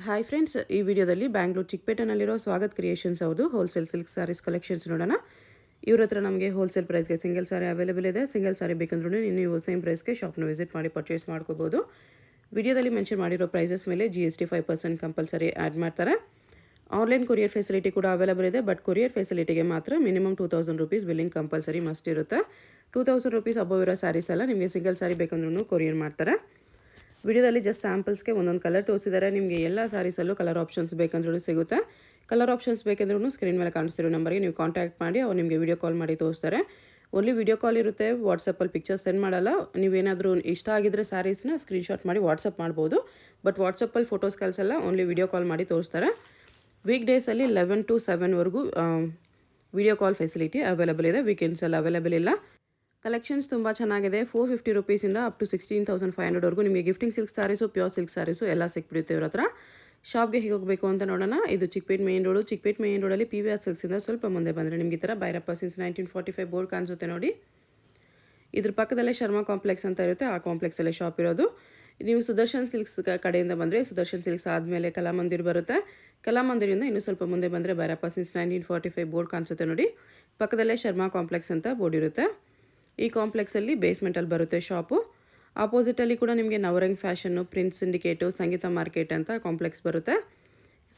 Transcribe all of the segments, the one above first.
Hi friends, ಈ ವಿಡಿಯೋದಲ್ಲಿ Bangalore ಚಿಕ್ಕಪೇಟೆನಲ್ಲಿರೋ Swagath creations ಅವ್ರದ್ದು ಹೋಲ್ಸೇಲ್ ಸಿಲ್ಕ್ ಸ್ಯಾರೀಸ್ ಕಲೆಕ್ಷನ್ಸ್ ನೋಡೋಣ. ಇವ್ರ ಹತ್ರ ನಮಗೆ ಹೋಲ್ಸೇಲ್ ಪ್ರೈಸ್ಗೆ ಸಿಂಗಲ್ ಸಾರಿ ಅವೈಲೇಬಲ್ ಇದೆ. ಸಿಂಗಲ್ ಸಾರಿ ಬೇಕಂದ್ರೂ ನೀವು ಸೇಮ್ ಪ್ರೈಸ್ಗೆ ಶಾಪ್ನ ವಿಸಿಟ್ ಮಾಡಿ ಪರ್ಚೇಸ್ ಮಾಡ್ಕೋಬೋದು. ವಿಡಿಯೋದಲ್ಲಿ ಮೆನ್ಷನ್ ಮಾಡಿರೋ ಪ್ರೈಸಸ್ ಮೇಲೆ GST 5% ಕಂಪಲ್ಸರಿ ಆ್ಯಡ್ ಮಾಡ್ತಾರೆ. ಆನ್ಲೈನ್ ಕೊರಿಯರ್ ಫೆಸಿಲಿಟಿ ಕೂಡ ಅವೈಲೇಬಲ್ ಇದೆ. ಬಟ್ ಕೊರಿಯರ್ ಫೆಸಿಲಿಟಿಗೆ ಮಾತ್ರ minimum 2000 rupees billing compulsory must ಇರುತ್ತೆ. 2000 ರೂಪೀಸ್ ಅಬೋವ್ ಇರೋ ಸ್ಯಾರೀಸ್ ಎಲ್ಲ ನಿಮಗೆ ಸಿಂಗಲ್ ಸಾರಿ ಬೇಕಂದ್ರೂ ಕೊರಿಯರ್ ಮಾಡ್ತಾರೆ. ವಿಡಿಯೋದಲ್ಲಿ ಜಸ್ಟ್ ಸ್ಯಾಂಪಲ್ಸ್ಗೆ ಒಂದೊಂದು ಕಲರ್ ತೋರಿಸಿದ್ದಾರೆ. ನಿಮಗೆ ಎಲ್ಲ ಸ್ಯಾರೀಸಲ್ಲೂ ಕಲರ್ ಆಪ್ಷನ್ಸ್ ಬೇಕಂದ್ರೂ ಸಿಗುತ್ತೆ. ಕಲರ್ ಆಪ್ಷನ್ಸ್ ಬೇಕಂದ್ರೂ ಸ್ಕ್ರೀನ್ ಮೇಲೆ ಕಾಣಿಸ್ತಿರೋ ನಂಬರ್ಗೆ ನೀವು ಕಾಂಟ್ಯಾಕ್ಟ್ ಮಾಡಿ ಅವ್ರು ನಿಮಗೆ ವಿಡಿಯೋ ಕಾಲ್ ಮಾಡಿ ತೋರಿಸ್ತಾರೆ. ಓನ್ಲಿ ವಿಡಿಯೋ ಕಾಲ್ ಇರುತ್ತೆ, ವಾಟ್ಸಪ್ಪಲ್ಲಿ ಪಿಕ್ಚರ್ಸ್ ಸೆಂಡ್ ಮಾಡಲ್ಲ. ನೀವೇನಾದರೂ ಇಷ್ಟ ಆಗಿದ್ದರೆ ಸ್ಯಾರೀಸ್ನ ಸ್ಕ್ರೀನ್ಶಾಟ್ ಮಾಡಿ ವಾಟ್ಸಪ್ ಮಾಡ್ಬೋದು. ಬಟ್ ವಾಟ್ಸಪ್ಪಲ್ಲಿ ಫೋಟೋಸ್ ಕಳಿಸಲ್ಲ, ಓನ್ಲಿ ವಿಡಿಯೋ ಕಾಲ್ ಮಾಡಿ ತೋರಿಸ್ತಾರೆ. ವೀಕ್ ಡೇಸಲ್ಲಿ 11 to 7ವರೆಗೂ ವಿಡಿಯೋ ಕಾಲ್ ಫೆಸಿಲಿಟಿ ಅವೈಲೇಬಲ್ ಇದೆ. ವೀಕೆಂಡ್ಸಲ್ಲಿ ಅವೈಲೇಬಲ್ ಇಲ್ಲ. ಕಲೆಕ್ಷನ್ಸ್ ತುಂಬ ಚೆನ್ನಾಗಿದೆ. 450 ರೂಪೀಸಿಂದ ಅಪ್ ಟು 16,500ವರೆಗೂ ನಿಮಗೆ gifting silk saris, pure silk saris ಎಲ್ಲ ಸಿಕ್ಬಿಡುತ್ತೆ ಇವ್ರ ಹತ್ರ. ಶಾಪ್ಗೆ ಹೇಗೆ ಹೋಗಬೇಕು ಅಂತ ನೋಡೋಣ. ಇದು Chickpet main road. Chickpet main ರೋಡಲ್ಲಿ PVR ಸಿಲ್ಕ್ಸಿಂದ ಸ್ವಲ್ಪ ಮುಂದೆ ಬಂದರೆ ನಿಮಗೆ ಈ ಥರ ಭೈರಪ್ಪ ಸಿನ್ಸ್ 1945 ಬೋರ್ಡ್ ಕಾಣಿಸುತ್ತೆ ನೋಡಿ. ಇದ್ರ ಪಕ್ಕದಲ್ಲೇ ಶರ್ಮಾ ಕಾಂಪ್ಲೆಕ್ಸ್ ಅಂತ ಇರುತ್ತೆ. ಆ ಕಾಂಪ್ಲೆಕ್ಸಲ್ಲೇ ಶಾಪ್ ಇರೋದು. ನೀವು ಸುದರ್ಶನ್ ಸಿಲ್ಕ್ಸ್ ಕಡೆಯಿಂದ ಬಂದರೆ ಸುದರ್ಶನ್ ಸಿಲ್ಕ್ಸ್ ಆದಮೇಲೆ ಕಲಾಮಂದಿರ್ ಬರುತ್ತೆ. ಕಲಾಮಂದಿರಿಂದ ಇನ್ನೂ ಸ್ವಲ್ಪ ಮುಂದೆ ಬಂದರೆ ಭೈರಪ್ಪ ಸಿನ್ಸ್ 1945 ಬೋರ್ಡ್ ಕಾಣಿಸುತ್ತೆ ನೋಡಿ. ಪಕ್ಕದಲ್ಲೇ ಶರ್ಮಾ ಕಾಂಪ್ಲೆಕ್ಸ್ ಅಂತ ಬೋರ್ಡ್ ಇರುತ್ತೆ. ಈ ಕಾಂಪ್ಲೆಕ್ಸಲ್ಲಿ ಬೇಸ್ಮೆಂಟಲ್ಲಿ ಬರುತ್ತೆ ಶಾಪು. ಆಪೋಸಿಟಲ್ಲಿ ಕೂಡ ನಿಮಗೆ ನವರಂಗ್ ಫ್ಯಾಷನ್ನು, ಪ್ರಿನ್ಸ್ ಸಿಂಡಿಕೇಟು, ಸಂಗೀತ ಮಾರ್ಕೆಟ್ ಅಂತ ಕಾಂಪ್ಲೆಕ್ಸ್ ಬರುತ್ತೆ.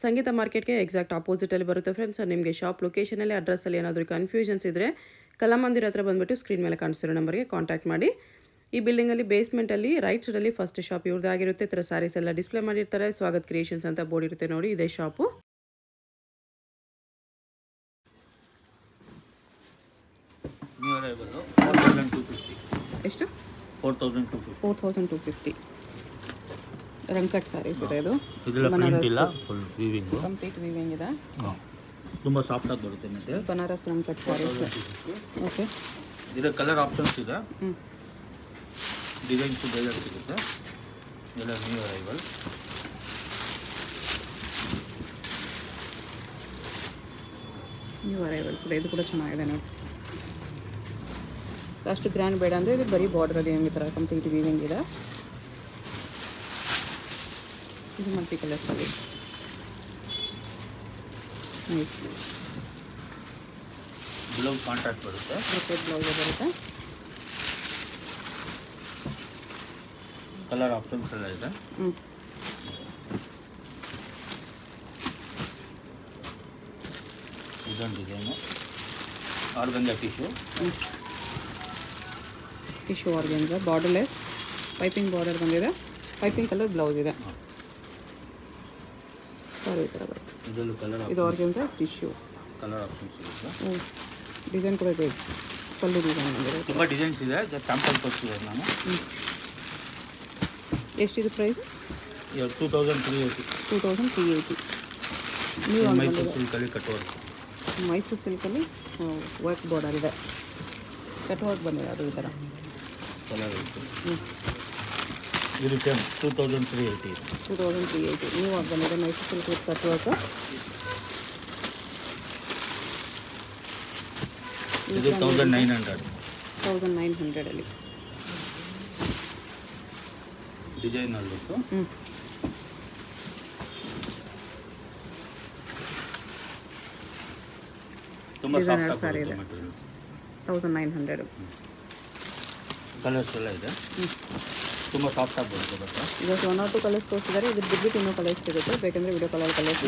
ಸಂಗೀತ ಮಾರ್ಕೆಟ್ಗೆ ಎಕ್ಸಾಕ್ಟ್ ಆಪೋಸಿಟಲ್ಲಿ ಬರುತ್ತೆ ಫ್ರೆಂಡ್ಸ್. ನಿಮಗೆ ಶಾಪ್ ಲೊಕೇಶನಲ್ಲಿ ಅಡ್ರೆಸ್ಸಲ್ಲಿ ಏನಾದರೂ ಕನ್ಫ್ಯೂಷನ್ಸ್ ಇದ್ದರೆ ಕಲಾಮಂದಿರ ಹತ್ರ ಬಂದುಬಿಟ್ಟು ಸ್ಕ್ರೀನ್ ಮೇಲೆ ಕಾಣಿಸ್ತಿರೋ ನಂಬರ್ಗೆ ಕಾಂಟ್ಯಾಕ್ಟ್ ಮಾಡಿ. ಈ ಬಿಲ್ಡಿಂಗಲ್ಲಿ ಬೇಸ್ಮೆಂಟಲ್ಲಿ ರೈಟ್ ಸೈಡಲ್ಲಿ ಫಸ್ಟ್ ಶಾಪ್ ಇವ್ರದ್ದಾಗಿರುತ್ತೆ. ಈ ಥರ ಸ್ಯಾರೀಸ್ ಎಲ್ಲ ಡಿಸ್ಪ್ಲೇ ಮಾಡಿರ್ತಾರೆ. ಸ್ವಾಗತ್ ಕ್ರಿಯೇಷನ್ಸ್ ಅಂತ ಬೋರ್ಡ್ ಇರುತ್ತೆ ನೋಡಿ, ಇದೇ ಶಾಪು. ಎಷ್ಟು? 4250 ರಂಕಟ್ ಸ್ಯಾರೀಸ್ ಇದೆ. ಇದು ಕಂಪ್ಲೀಟ್ ವೀವಿಂಗ್ ಇದೆ. ತುಂಬ ಸಾಫ್ಟ್ ಆಗಿ ಬರುತ್ತೆ. ಮತ್ತೆ ಬನಾರಸ್ ರಂಕಟ್ ಸ್ಯಾರೀಸ್. ಓಕೆ, ಇದರ ಕಲರ್ ಆಪ್ಷನ್ಸ್ ಇದೆ. ಡಿಸೈನ್ಸ್ ಬೇರೆ ಸಿಗುತ್ತೆ. ಎಲ್ಲ ನ್ಯೂ ಅರೈವಲ್. ನ್ಯೂ ಅರೈವಲ್ಸ್ ಇದೆ. ಇದು ಕೂಡ ಚೆನ್ನಾಗಿದೆ ನೋಡಿ. ಅಷ್ಟು ಗ್ರ್ಯಾಂಡ್ ಬೇಡ ಅಂದರೆ ಇದು ಬರೀ ಬಾರ್ಡ್ರಲ್ಲಿ ಈ ಥರ ಕಂಪ್ಲೀಟ್ ವೀವಿಂಗ್ ಇದೆ. ಇದು ಮಲ್ಟಿ ಕಲರ್ಸಲ್ಲಿ ನೈಸ್. ಬ್ಲೌಸ್ ಕಾಂಟ್ರಾಕ್ಟ್ ಬರುತ್ತೆ. ಬ್ಲೌಸ್ ಬರುತ್ತೆ. ಕಲರ್ ಆಪ್ಷನ್ಸ್ ಎಲ್ಲ ಇದೆ. ಇದೊಂದು design ಆರ್ಗಂಜಾ tissue organza borderless piping border ಬಂದಿದೆ. ಪೈಪಿಂಗ್ ಕಲರ್ ಬ್ಲೌಸ್ ಇದೆ. ಸಾರಿ, ಈ ಥರ ಬರುತ್ತೆ. ಇದರಲ್ಲೂ ಕಲರ್ ಇದು ಆರ್ಗನ್ಸ ಟಿಶ್ಯೂ ಕಲರ್ ಆಪ್ಷನ್ಸ್ ಸಿಗುತ್ತೆ. ಡಿಸೈನ್ ಕೂಡ ಇದೆ. ಪಲ್ಲು ಡಿಸೈನ್ ಬಂದಿದೆ. ತುಂಬ ಡಿಸೈನ್ಸ್ ಇದೆ. ಸ್ಯಾಂಪಲ್ ತೋರಿಸಿದೆ ನಾನು. ಎಷ್ಟಿದೆ ಪ್ರೈಸ್? 2380. ನೀವು ಮೈಸೂರು ಸಿಲ್ಕಲ್ಲಿ ಕಟ್ಟುವರ್ಕ್. ಮೈಸೂರು ಸಿಲ್ಕಲ್ಲಿ ವರ್ಕ್ ಬಾರ್ಡರ್ ಇದೆ. ಕಟ್ ವರ್ಕ್ ಬಂದಿದೆ. ಅದು ಈ ಥರ ಕಲರ್ ಇತ್ತು. ಇದು 2380. 2380 ನೀವು ಬಂದಿದೆ. Mysuru silk with cut work. ಇದು 1900. 1900ಅಲ್ಲಿ ಡಿಸೈನಲ್ಲಿ ಇತ್ತು. ತುಂಬ ಸಾಫ್ಟ್ ಸಾರಿ ಇದೆ. 1900 ಕಲರ್ಸ್ ಎಲ್ಲ ಇದೆ. ತುಂಬ ಸಾಫ್ಟ್ ಆಗಿ ಬರುತ್ತೆ. ಬಟ್ ಈಗ 1 or 2 ಕಲರ್ಸ್ ತೋರಿಸಿದ್ದಾರೆ. ಇದ್ರ ಬಿಟ್ಟು ಇನ್ನೂ ಕಲರ್ಸ್ ಸಿಗುತ್ತೆ. ಬೇಕಂದರೆ ವಿಡಿಯೋ ಕಾಲಲ್ಲಿ ಕಲರ್ಸ್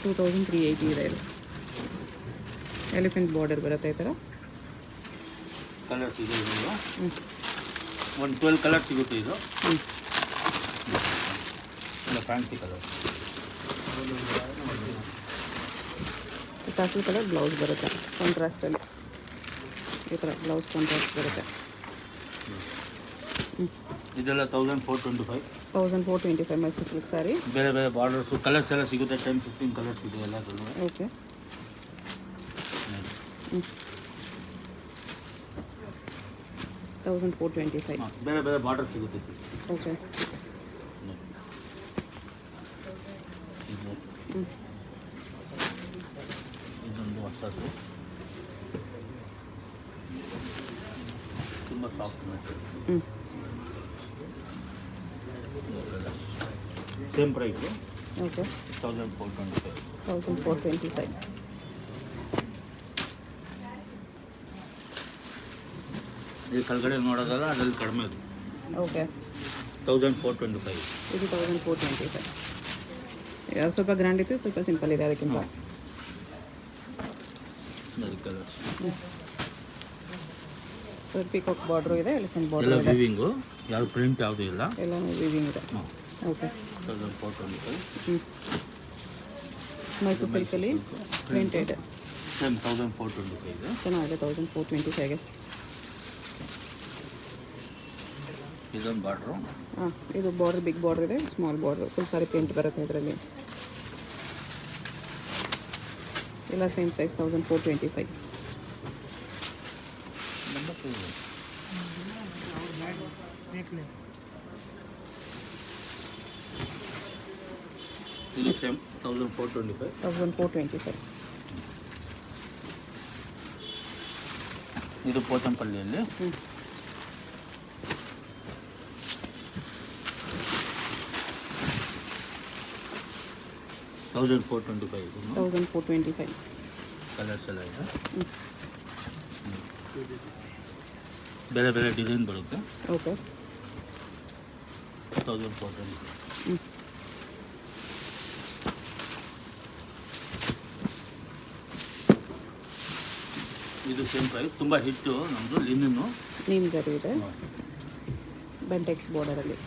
2380 ಇದೆ. ಇದು ಎಲಿಫೆಂಟ್ ಬಾರ್ಡರ್ ಬರುತ್ತೆ. ಈ ಥರ ಕಲರ್ಸ್ ಇದೆ. ಇದು ಒಂದು 12 ಕಲರ್ ಸಿಗುತ್ತೆ. ಇದು ಎಲ್ಲ fancy colour. Coffee colour blouse ಬರುತ್ತೆ ಕಾಂಟ್ರಾಸ್ಟಲ್ಲಿ. ಈ ಥರ ಬ್ಲೌಸ್ ಕಾಂಟ್ರಾಸ್ಟ್ ಬರುತ್ತೆ. ಇದೆಲ್ಲ 1425. 1425 ಮೈಸೂರು ಸಿಲ್ಕ್ ಸ್ಯಾರಿ. ಬೇರೆ ಬೇರೆ ಬಾರ್ಡರ್ಸು ಕಲರ್ಸ್ ಎಲ್ಲ ಸಿಗುತ್ತೆ. 10-15 ಕಲರ್ಸ್ ಇದೆ ಎಲ್ಲದಲ್ಲೂ. ಓಕೆ, 1425. ಬೇರೆ ಬೇರೆ ಬಾರ್ಡರ್ ಸಿಗುತ್ತೆ. ಓಕೆ, ಇದೊಂದು ಹೊಸದು. ತುಂಬ soft material. Same price okay 1425. 1425. ಈ ಕೆಳಗಡೆ ನೋಡೋದಲ್ಲ ಅದ್ರಲ್ಲಿ ಕಡಿಮೆ ಅದು ಓಕೆ 1425. ಇದು 1425. ಯಾರು ಸ್ವಲ್ಪ ಗ್ರ್ಯಾಂಡ್ ಇತ್ತು, ಸ್ವಲ್ಪ ಸಿಂಪಲ್ ಇದೆ ಅದಕ್ಕಿಂತ. ಅದು ಕಲರ್ಸ್ ಪಿಕಾಕ್ ಬಾರ್ಡ್ರು ಇದೆ, ಎಲಿಫೆಂಟ್ ಎಲ್ಲ ಬಾರ್ಡ್ರು ಇದೆ, ವಿವಿಂಗು, ಯಾವ ಪ್ರಿಂಟ್ ಯಾವುದೂ ಇಲ್ಲ. ಎಲ್ಲನೂ ವೀವಿಂಗ್ ಇದೆ. ಹಾಂ ಓಕೆ 1425. ಮೈಸೂರು ಸಿಲ್ಕಲ್ಲಿ ಪ್ರಿಂಟೆಡ್ ಸೇಮ್ 1425. ಚೆನ್ನಾಗಿದೆ. 1425ಗೆ. ಇದೊಂದು ಬಾರ್ಡ್ರು. ಹಾಂ, ಇದು ಬಾರ್ಡ್ರ್ ಬಿಗ್ ಬಾರ್ಡ್ರ್ ಇದೆ, small border, full sari print ಬರುತ್ತೆ ಇದರಲ್ಲಿ. ಎಲ್ಲ ಸೇಮ್ ಪ್ರೈಸ್ 1425. ಇದು ಸೇಮ್ 1425. 1425. ಇದು ಪೋಚಂಪಲ್ಲಿಯಲ್ಲಿ ಹ್ಞೂ 1425. 1425. ಕಲರ್ಸ್ ಎಲ್ಲ ಇದೆ. ಹ್ಞೂ ಬೇರೆ ಬೇರೆ ಡಿಸೈನ್ ಬರುತ್ತೆ. ಓಕೆ 1425. ಹ್ಞೂ ಇದು ಸೇಮ್ ಪ್ರೈಸ್. ತುಂಬ ಹಿಟ್ಟು ನಮ್ಮದು ಲಿನನ್ನು. ನೀಮ್ ಜರಿ ಇದೆ, ಬೆಂಟೆಕ್ಸ್ ಬಾರ್ಡರಲ್ಲಿ.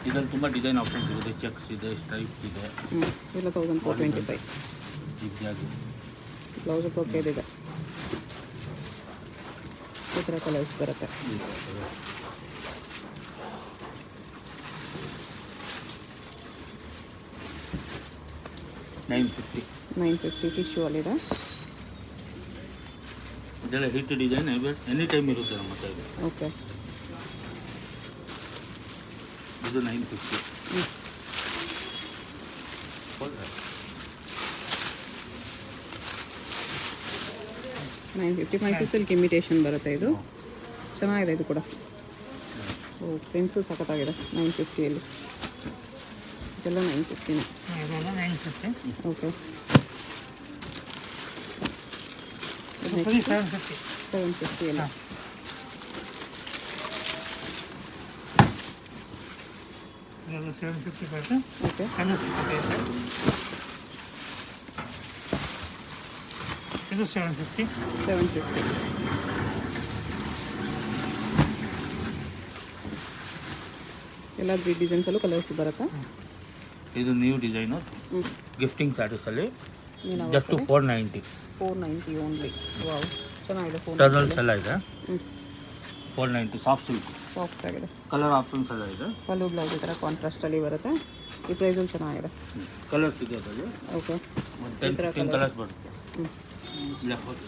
ಇದರಲ್ಲಿ ತುಂಬ ಡಿಸೈನ್ ಆಪ್ಷನ್ಸ್ ಇದೆ, ಚೆಕ್ಸ್ ಇದೆ, ಸ್ಟ್ರೈಪ್ಸ್ ಇದೆ. ಹ್ಞೂ ಎಲ್ಲ 1425. ಜಿಗ್ಜಾಗ್. ಬ್ಲೌಸ್ ಬ್ರೊಕೇಡ್ ಇದೆ, ಈ ಥರ ಕಲರ್ಸ್ ಬರುತ್ತೆ. $950. 950 ಟಿಶ್ಯೂ ಅಲ್ಲಿದೆ. ಇದೆಲ್ಲ ಹಿಟ್ ಡಿಸೈನ್ ಎನಿ ಟೈಮ್ ಇರುತ್ತೆ ನಮ್ಮ ಹತ್ರ. ಇದು ಓಕೆ ಇದು 950. ಹ್ಞೂ 950. ಮೈಸೂರು ಸಿಲ್ಕ್ ಇಮಿಟೇಷನ್ ಬರುತ್ತೆ ಇದು. ಚೆನ್ನಾಗಿದೆ ಇದು ಕೂಡ. ಓ, ಪ್ರಿಂಟ್ಸು ಸಖತ್ತಾಗಿದೆ. 950ಯಲ್ಲಿ ಇದೆಲ್ಲ 950ನೇ. ಓಕೆ 750 ಎಲ್ಲ. ಇದು 750 ಬರುತ್ತೆ. ಓಕೆ ಕಲರ್ ಸಿಗುತ್ತೆ. ಇದು 750. 750. ಎಲ್ಲ 3 ಡಿಸೈನ್ಸಲ್ಲೂ ಕಲರ್ಸ್ ಬರುತ್ತಾ? ಇದು ನ್ಯೂ ಡಿಸೈನು. ಹ್ಞೂ ಗಿಫ್ಟಿಂಗ್ ಸ್ಯಾಟಸಲ್ಲಿ ಏನು ಜಸ್ಟ್ 490. 490 ಓನ್ಲಿ. ವಾವ್, ಚೆನ್ನಾಗಿದೆ. ಟರ್ನಲ್ಸ್ ಎಲ್ಲ ಇದೆ. ಹ್ಞೂ 490 ಸಾಫ್ಟ್ ಸಿಲ್ಕ್. ಸಾಫ್ಟ್ ಆಗಿದೆ. ಕಲರ್ ಆಪ್ಷನ್ಸ್ ಎಲ್ಲ ಇದೆ. ಪಲ್ಲು ಬ್ಲೌಸ್ ಈ ಥರ ಕಾಂಟ್ರಾಸ್ಟಲ್ಲಿ ಬರುತ್ತೆ. ಈ ಪ್ರೈಸಲ್ಲಿ ಚೆನ್ನಾಗಿದೆ. ಕಲರ್ಸ್ ಇದೆ ಅದರಲ್ಲಿ. ಓಕೆ ಒಂದು 10-15 ಕಲರ್ಸ್ ಬರುತ್ತೆ. ಹ್ಞೂ ಬ್ಲ್ಯಾಕ್ ಇದು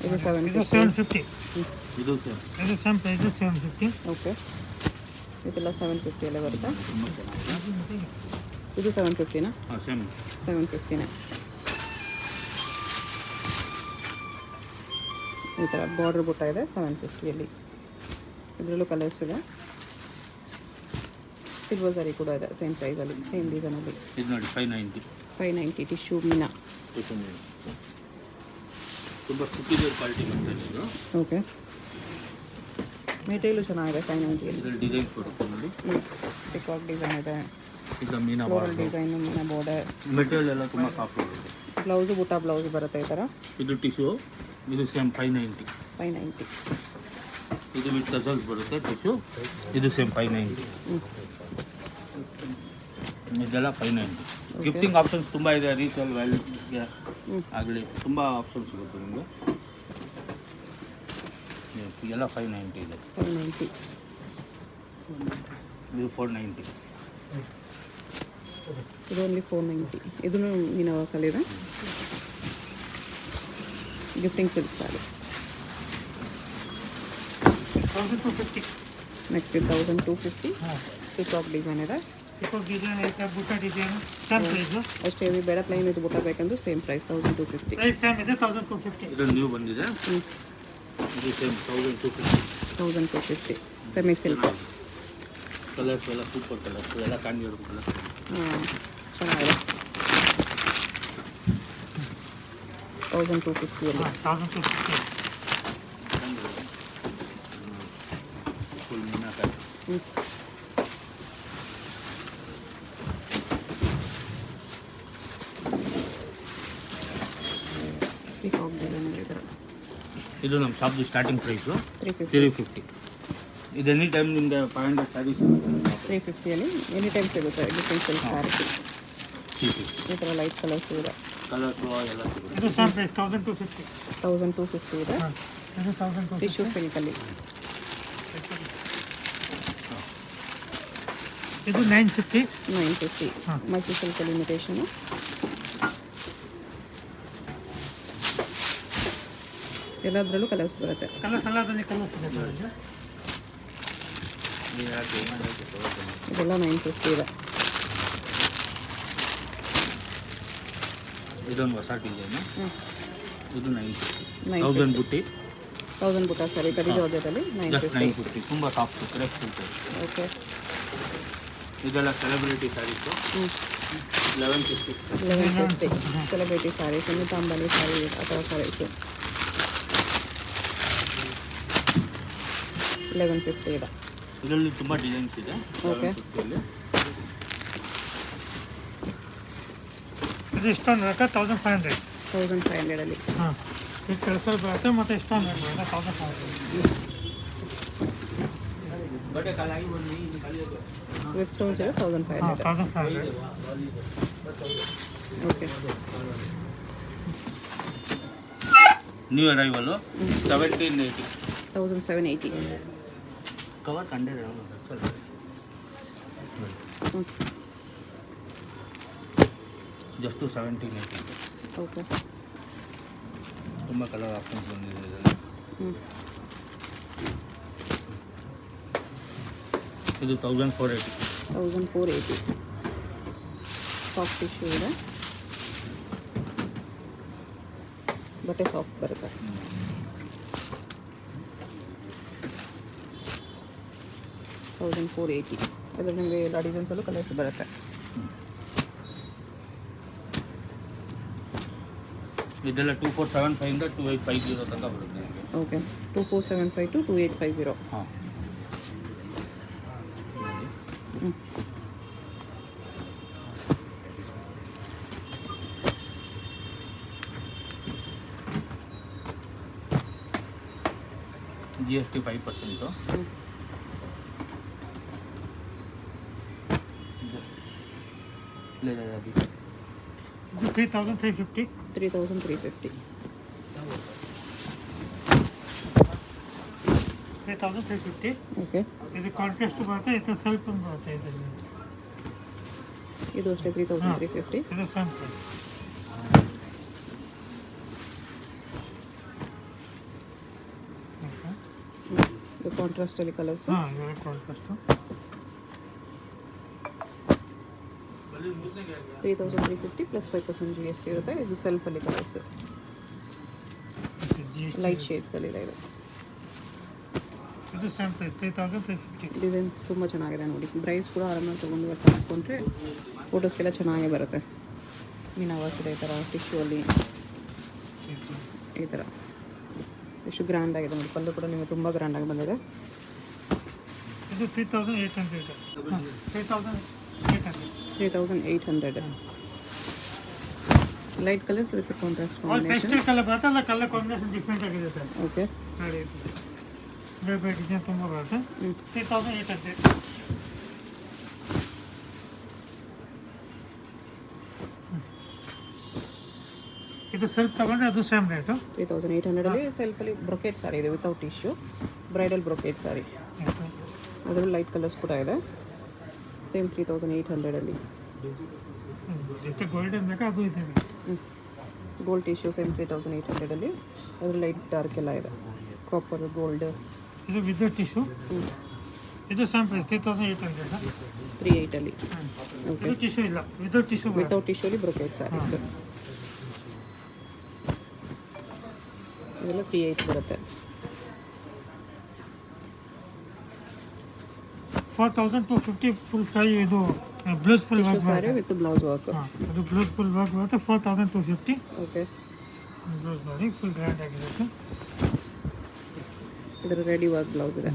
ಇದು 750. 750. ಇದು ಸೇಮ್. ಇದು ಸೇಮ್ ಪ್ರೈಸ್ 750. ಓಕೆ ಇದೆಲ್ಲ 750 ಅಲ್ಲೇ ಬರುತ್ತೆ. ತುಂಬ ಚೆನ್ನಾಗಿದೆ. ಇದು 750ನಾ? ಹಾಂ ಸೇಮ್. 750ನೇ. ಈ ಥರ ಬಾರ್ಡ್ರ್ ಬುಟ್ಟ ಇದೆ 750ಯಲ್ಲಿ. ಇದರಲ್ಲೂ ಕಲರ್ಸ್ ಇದೆ. ಸಿಲ್ವರ್ ಸರಿ ಕೂಡ ಇದೆ ಸೇಮ್ ಪ್ರೈಸಲ್ಲಿ, ಸೇಮ್ ಡಿಸೈನಲ್ಲಿ. ಇದು ನೋಡಿ 590. 590 ಟಿಶ್ಯೂ ಮೀನಾ. ತುಂಬ ಸುಪ್ಪಿರಿಯರ್ ಕ್ವಾಲಿಟಿ ಬರ್ತದೆ ಇದು. ಓಕೆ ಮೆಟೀರಿಯಲು ಚೆನ್ನಾಗಿದೆ 590ಯಲ್ಲಿ. ಇದರಲ್ಲಿ ಡಿಸೈನ್ಸ್ ಬರುತ್ತೆ ನೋಡಿ. ಪಿಕಾಕ್ ಡಿಸೈನ್ ಇದೆ, ಇದು ಮೀನಾ ಫ್ಲೋರಲ್ ಬಾರ್ಡರ್. ಡಿಸೈನು, ಮೀನಾ ಬಾರ್ಡರ್. ಮೆಟೀರಿಯಲ್ ಎಲ್ಲ ತುಂಬ ಸಾಫ್ಟ್ ಇರುತ್ತೆ. ಬ್ಲೌಸು ಬುಟ್ಟ ಬ್ಲೌಸ್ ಬರುತ್ತೆ ಈ ಥರ. ಇದು ಟಿಶ್ಯೂ. ಇದು ಸೇಮ್ 590. 590. ಇದು ವಿತ್ ಟಸಲ್ಸ್ ಬರುತ್ತೆ ಟಿಶ್ಯೂ. ಇದು ಸೇಮ್ 590. ಇದೆಲ್ಲ 590. ಗಿಫ್ಟಿಂಗ್ ಆಪ್ಷನ್ಸ್ ತುಂಬ ಇದೆ. ರೀಸೇಲ್ ವ್ಯಾಲ್ಯೂಗೆ ಆಗಲಿ ತುಂಬ ಆಪ್ಷನ್ಸ್ ಸಿಗುತ್ತೆ ನಿಮಗೆ. ಎಲ್ಲ 590 ಇದೆ. 590. ಇದು 490. ಇದು ಓನ್ಲಿ 490. ಇದನ್ನು ಮೀನಾ ವರ್ಕಲ್ಲಿದೆ. Gifting silk sari. 1250. Next 1250. Peacock design ಇದೆ. ಪಿಕಾಕ್ ಡಿಸೈನ್ ಐತೆ, ಬುಟ್ಟ ಡಿಸೈನ್. Same price. ಅಷ್ಟೇ ಹೆವಿ ಬೇಡ, ಪ್ಲೈನ್ ಇದು ಬುಟ್ಟ ಬೇಕಂದ್ರೆ ಸೇಮ್ ಪ್ರೈಸ್ 1250. ಪ್ರೈಸ್ ಸೇಮ್ ಇದೆ 1250. ಇದು ನ್ಯೂ ಬಂದಿದೆ. ಹ್ಞೂ ಇದು ಸೇಮ್ 1250. 1250. Semi silk. ಕಲರ್ಸ್ ಎಲ್ಲ ಸೂಪರ್ ಕಲರ್ಸ್ ಎಲ್ಲ ಕಾಣಿರೋದು ಕಲರ್ಸ್. ಹಾಂ ಚೆನ್ನಾಗಿದೆ. 1250 ಹಾಂ 1250. ಫುಲ್ ಮೀನಾಕಾಯಿ. ಪಿಕಾಕ್ ಡಿಸೈನ್ ಈ ಥರ ಇದು ನಮ್ಮ ಶಾಪ್ದು ಸ್ಟಾರ್ಟಿಂಗ್ ಪ್ರೈಸು 350. 350. ಇದು ಎನಿ ಟೈಮ್ ನಿಮಗೆ 500 ಸ್ಯಾರೀಸ್ 350 ಎನಿ ಟೈಮ್ ಸಿಗುತ್ತೆ. ಡಿಫ್ರೆಂಟ್ ಸಿಲ್ಕ್ ಸ್ಯಾರಿ 350 ಈ ಥರ ಲೈಟ್ ಕಲರ್ಸ್ ಇದೆ. ಕಲರ್ಸು ಎಲ್ಲ ಸಿಗುತ್ತೆ. ಇದು ಸೇಮ್ ಪ್ರೈಸ್ 1250. 1250 ಇದೆ. ಹಾಂ ಇದು 1250. ಟಿಶ್ಯೂ ಸಿಲ್ಕಲ್ಲಿ ಇದು 950. 950. ಹಾಂ. ಮೈಸೂರು ಸಿಲ್ಕಲ್ಲಿ ಇಮಿಟೇಷನು. ಎಲ್ಲದರಲ್ಲೂ ಕಲರ್ಸ್ ಬರುತ್ತೆ. ಕಲರ್ಸ್ ಎಲ್ಲ ಅದರಲ್ಲಿ ಕಲರ್ಸ್ ಸಿಗುತ್ತೆ ಅದರಲ್ಲಿ. ಇದೆಲ್ಲ 950 ಇದೆ. ಇದೊಂದು ಹೊಸ ಡಿಸೈನು. ಇದು 950. 950. 1000 ಬುಟ್ಟಿ 1000 ಬುಟ್ಟ ಸರಿ ಕಡಿ ಜೋರ್ಜದಲ್ಲಿ ಜಸ್ಟ್ 950. 950. ತುಂಬ ಸಾಫ್ಟ್ ಕ್ರೇಪ್ ಸಿಲ್ಕ್. ಓಕೆ. ಇದೆಲ್ಲ ಸೆಲೆಬ್ರಿಟಿ ಸ್ಯಾರೀಸು 1150. 1150 ಸೆಲೆಬ್ರಿಟಿ ಸ್ಯಾರೀಸ್, ತಾಂಬಾಲಿ ಸ್ಯಾರಿ ಆ ಥರ ಸ್ಯಾರೀಸು 1150 ಇದೆ. ಇದರಲ್ಲಿ ತುಂಬ ಡಿಸೈನ್ಸ್ ಇದೆ. Okay. 1150 ಇದು ಇಷ್ಟೊಂದು ಬರುತ್ತೆ 1500. 1500 ಹಾಂ ಇದು ಕೆಲಸಲ್ಲಿ ಬರುತ್ತೆ ಮತ್ತು ಇಷ್ಟೊಂದು ಬರುತ್ತೆ 1500. ಬಟ್ಟೆ ಕಾಲಾಗಿ ಬನ್ನಿ ಇದು ಖಾಲಿ ಇದೆ. ವಿತ್ ಸ್ಟೋನ್ಸ್ ಇದೆ 1500. ಹಾಂ 1500. Okay. New arrival 1780. 1780. Cover 100 just 1780. Okay. ತುಂಬ ಕಲರ್ ಆಪ್ಷನ್ಸ್ ಬಂದಿದೆ ಇದರಲ್ಲಿ. ಇದು 1480. 1480 ಸಾಫ್ಟ್ ಟಿಶ್ಯೂ ಇದೆ. ಬಟ್ಟೆ ಸಾಫ್ಟ್ ಬರುತ್ತೆ. $1480. ಅದರಲ್ಲಿ ನಿಮಗೆ ಎಲ್ಲ ಡಿಸೈನ್ಸಲ್ಲೂ ಕಲರ್ಸ್ ಬರುತ್ತೆ. ಇದೆಲ್ಲ 2475 ಇಂದ 2850 ತನಕ ಬರುತ್ತೆ ನಿಮಗೆ. ಓಕೆ. 2475 to 2850. ಹಾಂ GST 5%. లేదా అది ಇದು 3350. 3350. 3350. ಓಕೆ. ಇದು ಕಾಂಟ್ರಾಸ್ಟ್ ಬರುತ್ತೆ, ಇದು ಸೆಲ್ಫ್ ಬರುತ್ತೆ. ಇದು ಅಷ್ಟೇ 3350. ಇದು ಸೇಮ್ ಪ್ರೈಸ್. ಇದು ಕಾಂಟ್ರಾಸ್ಟಲ್ಲಿ ಕಲರ್ಸು. ಹಾಂ ಇದು ಕಾಂಟ್ರಾಸ್ಟು 3350 ಪ್ಲಸ್ 5% GST ಇರುತ್ತೆ. ಇದು ಸೆಲ್ಫಲ್ಲಿ ಕಲರ್ಸು ಲೈಟ್ ಶೇಡ್ಸಲ್ಲಿ ಇದೆ. ಇದು ಸೇಮ್ ಪ್ರೈಸ್ 3350. ಡಿಸೈನ್ ತುಂಬ ಚೆನ್ನಾಗಿದೆ ನೋಡಿ. ಬ್ರೈಡ್ಸ್ ಕೂಡ ಆರಾಮಾಗಿ ತೊಗೊಂಡು ಕಾಣಿಸ್ಕೊಂಡ್ರೆ ಫೋಟೋಸ್ಗೆಲ್ಲ ಚೆನ್ನಾಗೇ ಬರುತ್ತೆ. ಮೀನಾ ವರ್ಕ್ ಇದೆ ಈ ಥರ ಟಿಶ್ಯೂ ಅಲ್ಲಿ ಈ ಥರ ಎಷ್ಟು ಗ್ರ್ಯಾಂಡ್ ಆಗಿದೆ ನೋಡಿ. ಪಲ್ಲು ಕೂಡ ನಿಮಗೆ ತುಂಬ ಗ್ರ್ಯಾಂಡಾಗಿ ಬಂದಿದೆ. ಇದು 3800. 3800. Light colours with contrast all combination. Pastel colour ಬರುತ್ತೆ, ಅಲ್ಲ ಕಲರ್ ಕಾಂಬಿನೇಷನ್ ಡಿಫ್ರೆಂಟ್ ಆಗಿದೆ ಸರ್. ಓಕೆ. ನೋಡಿ ಬೇರೆ ಬೇರೆ ಡಿಸೈನ್ ತುಂಬ ಬರುತ್ತೆ. 3800. ಇದು ಸೆಲ್ಫ್ ತಗೊಂಡ್ರೆ ಅದು ಸೇಮ್ ರೇಟು. 3800 ಸೆಲ್ಫಲ್ಲಿ ಬ್ರೊಕೇಟ್ ಸಾರಿ ಇದೆ ವಿತೌಟ್ ಟಿಶ್ಯೂ. ಬ್ರೈಡಲ್ ಬ್ರೊಕೇಟ್ ಸಾರಿ. ಅದರಲ್ಲಿ ಲೈಟ್ ಕಲರ್ಸ್ ಕೂಡ ಇದೆ. ಸೇಮ್ 3800 ಜೊತೆ ಗೋಲ್ಡನ್ ಬೇಕಾ ಅದು ಇದೆ. ಗೋಲ್ಡ್ ಟಿಶ್ಯೂ ಸೇಮ್ 3800 ಅದ್ರ ಲೈಟ್ ಡಾರ್ಕ್ ಎಲ್ಲ ಇದೆ. Copper gold. ಇದು ವಿದೌಟ್ ಟಿಶ್ಯೂ. ಇದು ಸೇಮ್ ಪ್ರೈಸ್ 3800. 38 ಓಕೆ. ಇದು ಟಿಶ್ಯೂ ಇಲ್ಲ, ವಿದೌಟ್ ಟಿಶ್ಯೂ. ವಿತೌಟ್ ಟಿಶ್ಯೂಲಿ ಬ್ರೊಕೇಟ್ ಸ್ಯಾರೀಸ್ ಇದೆಲ್ಲ 38 ಬರುತ್ತೆ. 4250 ಫುಲ್ ಸಾರಿ ಇದು blouse full work sari with blouse work. ಹಾಂ ಅದು ಬ್ಲೌಸ್ ಫುಲ್ ವರ್ಕ್ ಬರುತ್ತೆ 4250 ಓಕೆ, ಬ್ಲೌಸ್ ನೋಡಿ ಫುಲ್ ಗ್ರ್ಯಾಂಡ್ ಆಗಿರುತ್ತೆ. ಇದರ ರೆಡಿ ವರ್ಕ್ ಬ್ಲೌಸ್ ಇದೆ.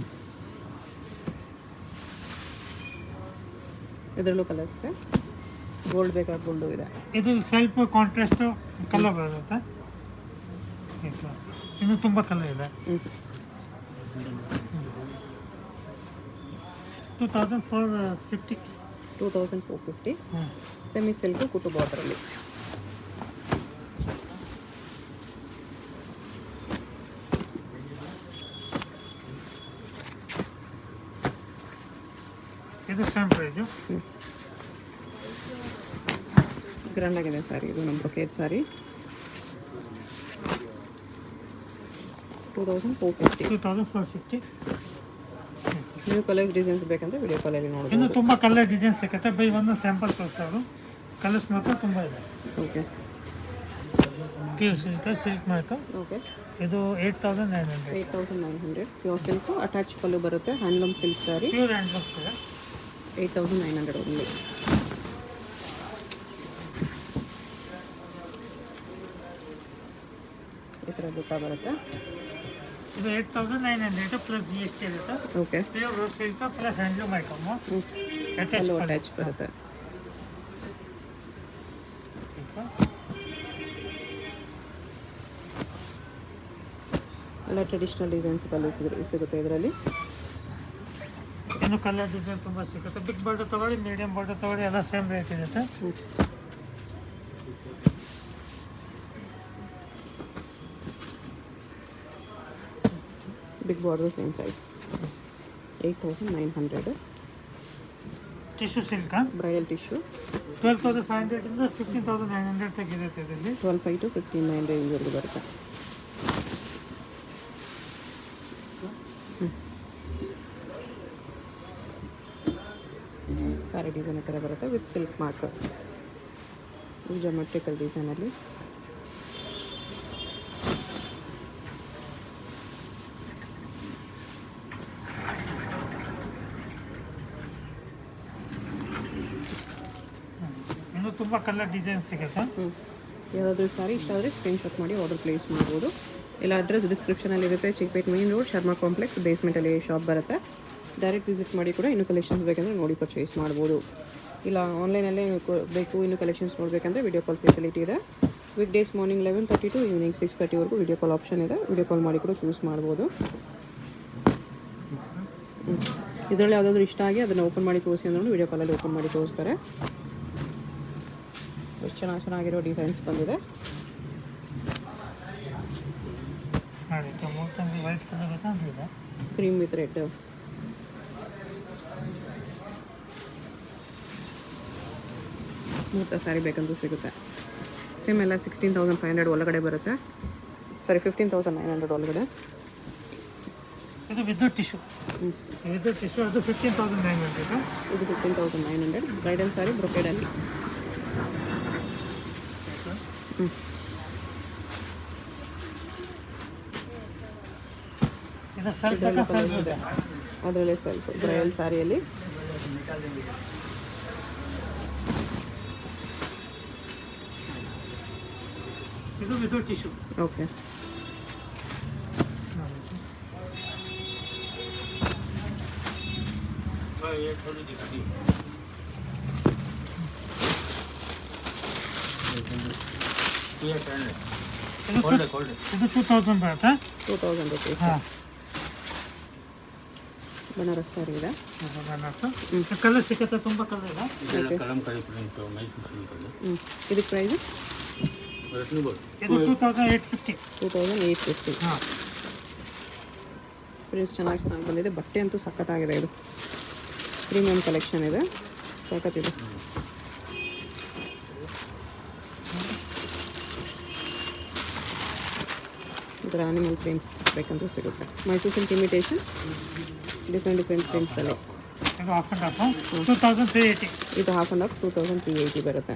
ಇದರಲ್ಲೂ ಕಲರ್ಸ್ ಇದೆ. ಗೋಲ್ಡ್ ಬೇಕಾದ ಗೋಲ್ಡು ಇದೆ. ಇದು ಸ್ವಲ್ಪ ಕಾಂಟ್ರಾಸ್ಟ್ ಕಲರ್ ಬರುತ್ತೆ. ಇನ್ನು ತುಂಬ ಕಲರ್ ಇದೆ. 2450. 2450 ಸೆಮಿ ಸಿಲ್ಕ್ ಕುಟು ಬಾರ್ಡರಲ್ಲಿ. ಇದು ಸೇಮ್ ಪ್ರೈಸು. ಗ್ರ್ಯಾಂಡ್ ಆಗಿದೆ ಸ್ಯಾರಿ. ಇದು ನಮ್ಮ brocade sari 2450. 2450. New colours designs ಬೇಕಂದ್ರೆ ವಿಡಿಯೋ ಕಾಲಲ್ಲಿ ಇನ್ನು ನೋಡ್ಬೋದು. ತುಂಬ ಕಲರ್ ಡಿಸೈನ್ಸ್ ಸಿಗುತ್ತೆ. ಬೈ ಒಂದು ಸ್ಯಾಂಪಲ್ ತೋರಿಸ್ತಾರೆ. ಕಲರ್ಸ್ ಮಾತ್ರ ತುಂಬ ಇದೆ. Okay pure silk, silk mark. Okay, ಇದು 8900. 8900 ಪ್ಯೂರ್ ಸಿಲ್ಕ್. ಅಟ್ಯಾಚ್ ಪಲ್ಲು ಬರುತ್ತೆ. Handloom silk sari pure handloom ಇದೆ. 8900 ಓನ್ಲಿ. ಈ ಥರ ಬುಟ್ಟ ಬರುತ್ತೆ. ಇದು 8900 ಪ್ಲಸ್ GST ಇರುತ್ತೆ. Okay, pure silk plus handloom item. ಅಲ್ಲೂ ಅಟ್ಯಾಚ್ ಬರುತ್ತೆ. ಎಲ್ಲ ಟ್ರೆಡಿಷ್ನಲ್ ಡಿಸೈನ್ಸ್ ಕಲರ್ಸ್ ಸಿಗುತ್ತೆ ಇದರಲ್ಲಿ. ಇನ್ನು ಕಲರ್ ಡಿಸೈನ್ ತುಂಬ ಸಿಗುತ್ತೆ. ಬಿಗ್ ಬಾರ್ಡರ್ ತೊಗೊಳ್ಳಿ, ಮೀಡಿಯಂ ಬಾರ್ಡರ್ ತೊಗೊಳ್ಳಿ, ಎಲ್ಲ ಸೇಮ್ ರೇಟ್ ಇರುತ್ತೆ. Big border same price 8900. Tissue silk bridal tissue 12,500 ಇಂದ 15,900 ತೆಗಿರುತ್ತೆ. ಇದರಲ್ಲಿ 12,500 to 15,900 ರೇಂಜ್ವರೆಗೂ ಬರುತ್ತೆ. ಸ್ಯಾರಿ ಡಿಸೈನ್ ಈ ಥರ ಬರುತ್ತೆ ವಿತ್ ಸಿಲ್ಕ್ ಮಾರ್ಕ್. ಜಾಮೆಟ್ರಿಕಲ್ ಡಿಸೈನಲ್ಲಿ. ಇನ್ನು ತುಂಬ ಕಲರ್ ಡಿಸೈನ್ ಸಿಗುತ್ತೆ. ಯಾವುದಾದ್ರೂ ಸ್ಯಾರಿ ಇಷ್ಟ ಆದರೆ ಸ್ಕ್ರೀನ್ಶಾಟ್ ಮಾಡಿ ಆರ್ಡರ್ ಪ್ಲೇಸ್ ಮಾಡ್ಬೋದು. ಇಲ್ಲ ಅಡ್ರೆಸ್ ಡಿಸ್ಕ್ರಿಪ್ಷನಲ್ಲಿ ಇರುತ್ತೆ. Chickpet main road, Sharma complex ಬೇಸ್ಮೆಂಟಲ್ಲಿ ಶಾಪ್ ಬರುತ್ತೆ. ಡೈರೆಕ್ಟ್ ವಿಸಿಟ್ ಮಾಡಿ ಕೂಡ ಇನ್ನೂ ಕಲೆಕ್ಷನ್ಸ್ ಬೇಕಂದರೆ ನೋಡಿ ಪರ್ಚೇಸ್ ಮಾಡ್ಬೋದು. ಇಲ್ಲ ಆನ್ಲೈನಲ್ಲೇ ಬೇಕು ಇನ್ನೂ ಕಲೆಕ್ಷನ್ಸ್ ನೋಡಬೇಕಂದ್ರೆ ವಿಡಿಯೋ ಕಾಲ್ ಫೆಸಿಲಿಟಿ ಇದೆ. Weekdays morning 11:30 to evening 6:30ವರೆಗೂ ವಿಡಿಯೋ ಕಾಲ್ ಆಪ್ಷನ್ ಇದೆ. ವಿಡಿಯೋ ಕಾಲ್ ಮಾಡಿ ಕೂಡ ಚೂಸ್ ಮಾಡ್ಬೋದು. ಇದರಲ್ಲಿ ಯಾವುದಾದ್ರೂ ಇಷ್ಟ ಆಗಿ ಅದನ್ನು ಓಪನ್ ಮಾಡಿ ತೋರಿಸಿ ಅಂದ್ರೂ ವಿಡಿಯೋ ಕಾಲಲ್ಲಿ ಓಪನ್ ಮಾಡಿ ತೋರಿಸ್ತಾರೆ. ಎಷ್ಟು ಚೆನ್ನಾಗಿರೋ ಡಿಸೈನ್ಸ್ ಬಂದಿದೆ. ನೋಡಿ ಮೂರ್ತಂಗಿ ವೈಟ್ ಕಲರ್ ಬೇಕಂತಿದೆ. Cream with red. ಮೂರ್ತ ಸ್ಯಾರಿ ಬೇಕಂದ್ರೂ ಸಿಗುತ್ತೆ. ಸೇಮ್ ಎಲ್ಲ 16,500 ಒಳಗಡೆ ಬರುತ್ತೆ. ಸಾರಿ 15,900 ಒಳಗಡೆ. ಇದು ವಿದ್ಯುತ್ ಟಿಶ್ಯೂ. ವಿದ್ಯುತ್ ಟಿಶ್ಯೂ ಅದು 15,900. ಇದು 15,900 ಬ್ರೈಡಲ್ ಸ್ಯಾರಿ ಬ್ರೊಕೇಡಲ್ಲಿ. ಇದು ಸ್ವಲ್ಪ ಇದೆ. ಅದರಲ್ಲೇ ಸ್ವಲ್ಪ ಬ್ರೈಡಲ್ ಸ್ಯಾರಿಯಲ್ಲಿ ಇದು ವಿದ್ಯುತ್ ಟಿಶ್ಯೂ. ಓಕೆ, ಇದು 2000 ಬರುತ್ತೆ. 2,000 ರುಪೀಸ್. ಹಾಂ, ಬನಾರಸ್ ಸ್ಯಾರಿ ಇದೆ. ಕಲರ್ ಸಿಗುತ್ತೆ. ತುಂಬ ಕಲರ್ ಇದೆ. ಇದಕ್ಕೆ ಪ್ರೈಸ್ ಇದು 2,850. 2,850. ಹಾಂ, ಪ್ರಿಂಟ್ಸ್ ಚೆನ್ನಾಗಿ ಬಂದಿದೆ. ಬಟ್ಟೆ ಅಂತೂ ಸಖತ್ತಾಗಿದೆ. ಇದು ಪ್ರೀಮಿಯಂ ಕಲೆಕ್ಷನ್ ಇದೆ. ಸಖತ್ತಿದೆ. ಇದರ ಆನಿಮಲ್ ಪ್ರಿಂಟ್ಸ್ ಬೇಕಂದ್ರೂ ಸಿಗುತ್ತೆ. ಮೈಸೂರು ಸಿಲ್ಕ್ ಇಮಿಟೇಷನ್ ಡಿಫ್ರೆಂಟ್ ಪ್ರಿಂಟ್ಸಲ್ಲಿ. ಇದು ಹಾಫ್ ಆ್ಯಂಡ್ ಹಾಫ್ 2,380. ಇದು ಹಾಫ್ ಆ್ಯಂಡ್ ಹಾಫ್ 2,380 ಬರುತ್ತೆ.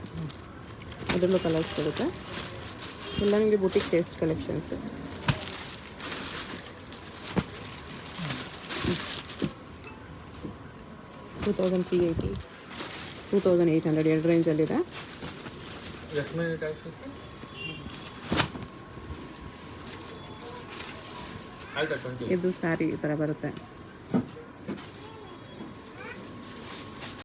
ಅದರಲ್ಲೂ ಕಲರ್ಸ್ ಬರುತ್ತೆ. ಎಲ್ಲ ನಿಮಗೆ ಬುಟಿಕ್ ಟೇಸ್ಟ್ ಕಲೆಕ್ಷನ್ಸ್. 2380 2800 ಎರಡು ರೇಂಜಲ್ಲಿದೆ. ಎಷ್ಟು ಮಿನಿಟ್ ಆಯ್ತು? ಆಯ್ತಾ 20? ಇದು ಸ್ಯಾರಿ ಈ ಥರ ಬರುತ್ತೆ.